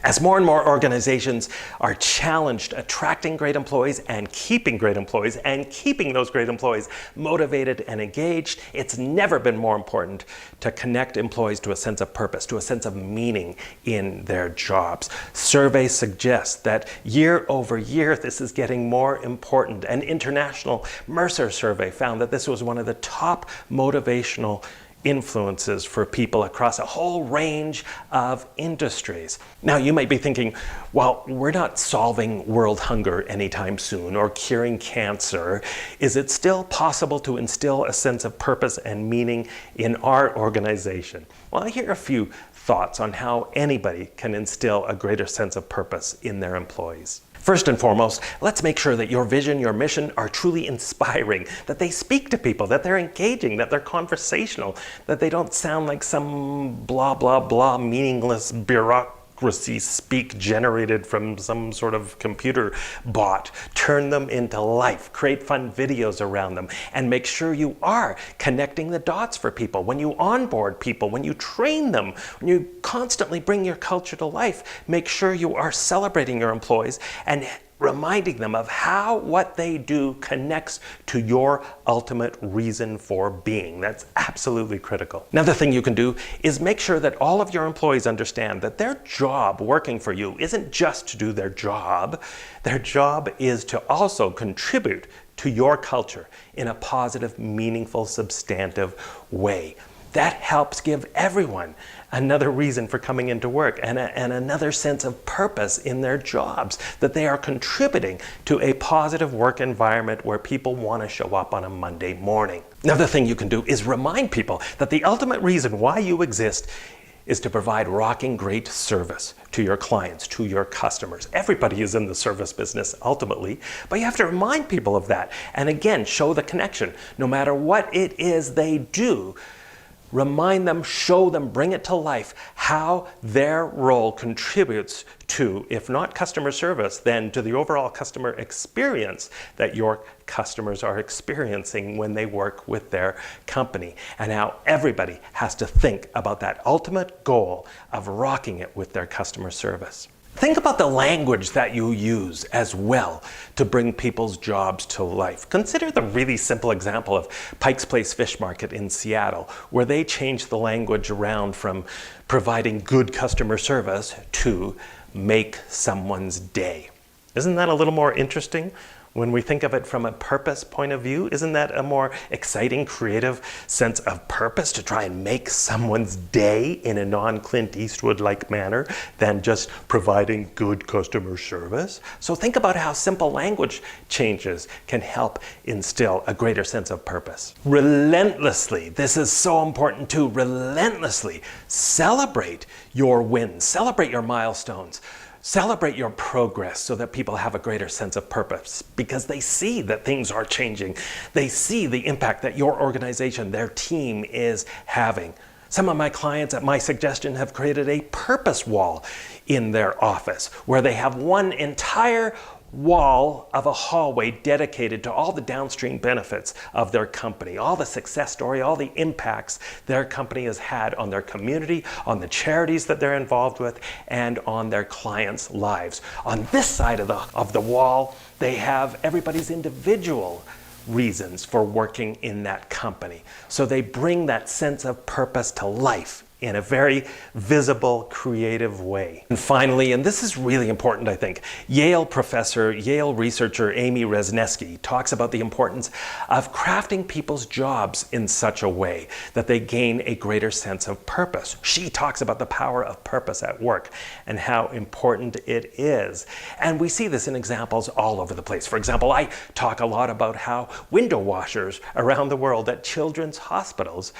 As more and more organizations are challenged attracting great employees and keeping those great employees motivated and engaged, it's never been more important to connect employees to a sense of purpose, to a sense of meaning in their jobs. Surveys suggest that year over year, this is getting more important. An international Mercer survey found that this was one of the top motivational influences for people across a whole range of industries. Now, you might be thinking, well, we're not solving world hunger anytime soon or curing cancer. Is it still possible to instill a sense of purpose and meaning in our organization? Well, here are a few thoughts on how anybody can instill a greater sense of purpose in their employees. First and foremost, let's make sure that your vision, your mission are truly inspiring, that they speak to people, that they're engaging, that they're conversational, that they don't sound like some blah, blah, blah, meaningless bureaucracy speak generated from some sort of computer bot. Turn them into life, create fun videos around them, and make sure you are connecting the dots for people. When you onboard people, when you train them, when you constantly bring your culture to life, make sure you are celebrating your employees and reminding them of how what they do connects to your ultimate reason for being. That's absolutely critical. Another thing you can do is make sure that all of your employees understand that their job working for you isn't just to do their job. Their job is to also contribute to your culture in a positive, meaningful, substantive way. That helps give everyone another reason for coming into work and another sense of purpose in their jobs, that they are contributing to a positive work environment where people want to show up on a Monday morning. Another thing you can do is remind people that the ultimate reason why you exist is to provide rocking great service to your clients, to your customers. Everybody is in the service business ultimately, but you have to remind people of that. And again, show the connection. No matter what it is they do, remind them, show them, bring it to life how their role contributes to, if not customer service, then to the overall customer experience that your customers are experiencing when they work with their company. And how everybody has to think about that ultimate goal of rocking it with their customer service. Think about the language that you use as well to bring people's jobs to life. Consider the really simple example of Pike's Place Fish Market in Seattle, where they changed the language around from providing good customer service to make someone's day. Isn't that a little more interesting? When we think of it from a purpose point of view, isn't that a more exciting, creative sense of purpose to try and make someone's day in a non-Clint Eastwood-like manner than just providing good customer service? So think about how simple language changes can help instill a greater sense of purpose. Relentlessly, this is so important too, relentlessly celebrate your wins, celebrate your milestones. Celebrate your progress so that people have a greater sense of purpose because they see that things are changing. They see the impact that your organization, their team is having. Some of my clients at my suggestion have created a purpose wall in their office where they have one entire wall of a hallway dedicated to all the downstream benefits of their company, all the success story, all the impacts their company has had on their community, on the charities that they're involved with, and on their clients' lives. On this side of the wall, they have everybody's individual reasons for working in that company. So they bring that sense of purpose to life in a very visible, creative way. And finally, and this is really important, I think, Yale researcher Amy Wrzesniewski talks about the importance of crafting people's jobs in such a way that they gain a greater sense of purpose. She talks about the power of purpose at work and how important it is. And we see this in examples all over the place. For example, I talk a lot about how window washers around the world at children's hospitals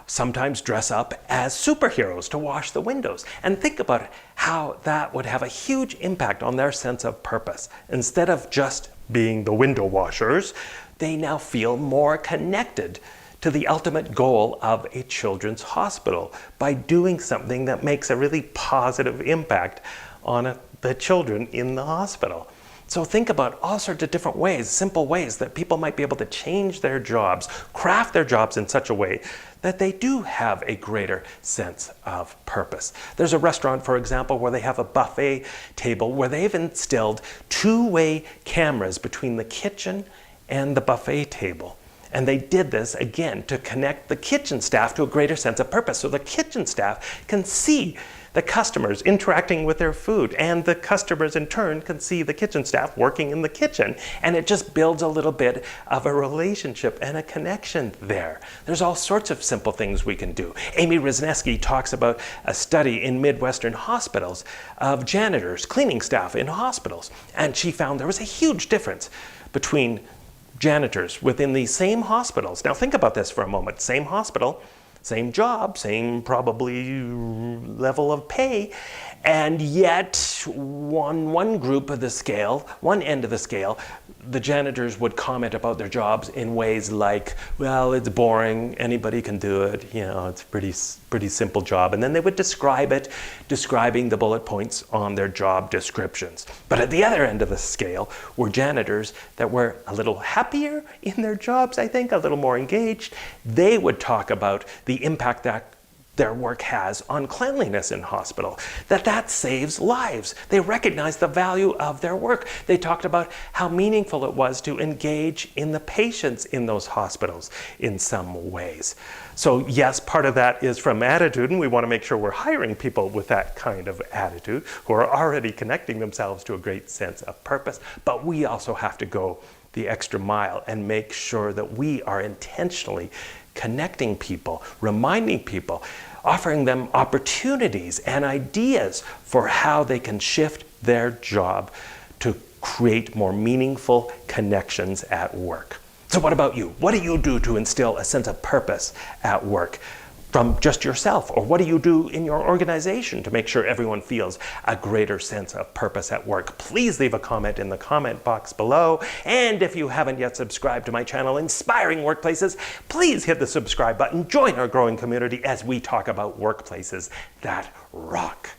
sometimes dress up as superheroes to wash the windows. And think about how that would have a huge impact on their sense of purpose. Instead of just being the window washers, they now feel more connected to the ultimate goal of a children's hospital by doing something that makes a really positive impact on the children in the hospital. So think about all sorts of different ways, simple ways that people might be able to change their jobs, craft their jobs in such a way that they do have a greater sense of purpose. There's a restaurant, for example, where they have a buffet table where they've instilled two-way cameras between the kitchen and the buffet table. And they did this, again, to connect the kitchen staff to a greater sense of purpose. So the kitchen staff can see the customers interacting with their food, and the customers in turn can see the kitchen staff working in the kitchen. And it just builds a little bit of a relationship and a connection there. There's all sorts of simple things we can do. Amy Wisniewski talks about a study in Midwestern hospitals of janitors, cleaning staff in hospitals. And she found there was a huge difference between janitors within these same hospitals. Now think about this for a moment. Same hospital, same job, same probably level of pay, and yet one group of the scale, one end of the scale, the janitors would comment about their jobs in ways like, well, it's boring, anybody can do it, you know, it's a pretty simple job. And then they would describe it, describing the bullet points on their job descriptions. But at the other end of the scale were janitors that were a little happier in their jobs, I think, a little more engaged. They would talk about the impact that their work has on cleanliness in hospital, that saves lives. They recognized the value of their work. They talked about how meaningful it was to engage in the patients in those hospitals in some ways. So yes, part of that is from attitude, and we want to make sure we're hiring people with that kind of attitude who are already connecting themselves to a great sense of purpose, but we also have to go the extra mile and make sure that we are intentionally connecting people, reminding people, offering them opportunities and ideas for how they can shift their job to create more meaningful connections at work. So what about you? What do you do to instill a sense of purpose at work from just yourself? Or what do you do in your organization to make sure everyone feels a greater sense of purpose at work? Please leave a comment in the comment box below. And if you haven't yet subscribed to my channel, Inspiring Workplaces, please hit the subscribe button. Join our growing community as we talk about workplaces that rock.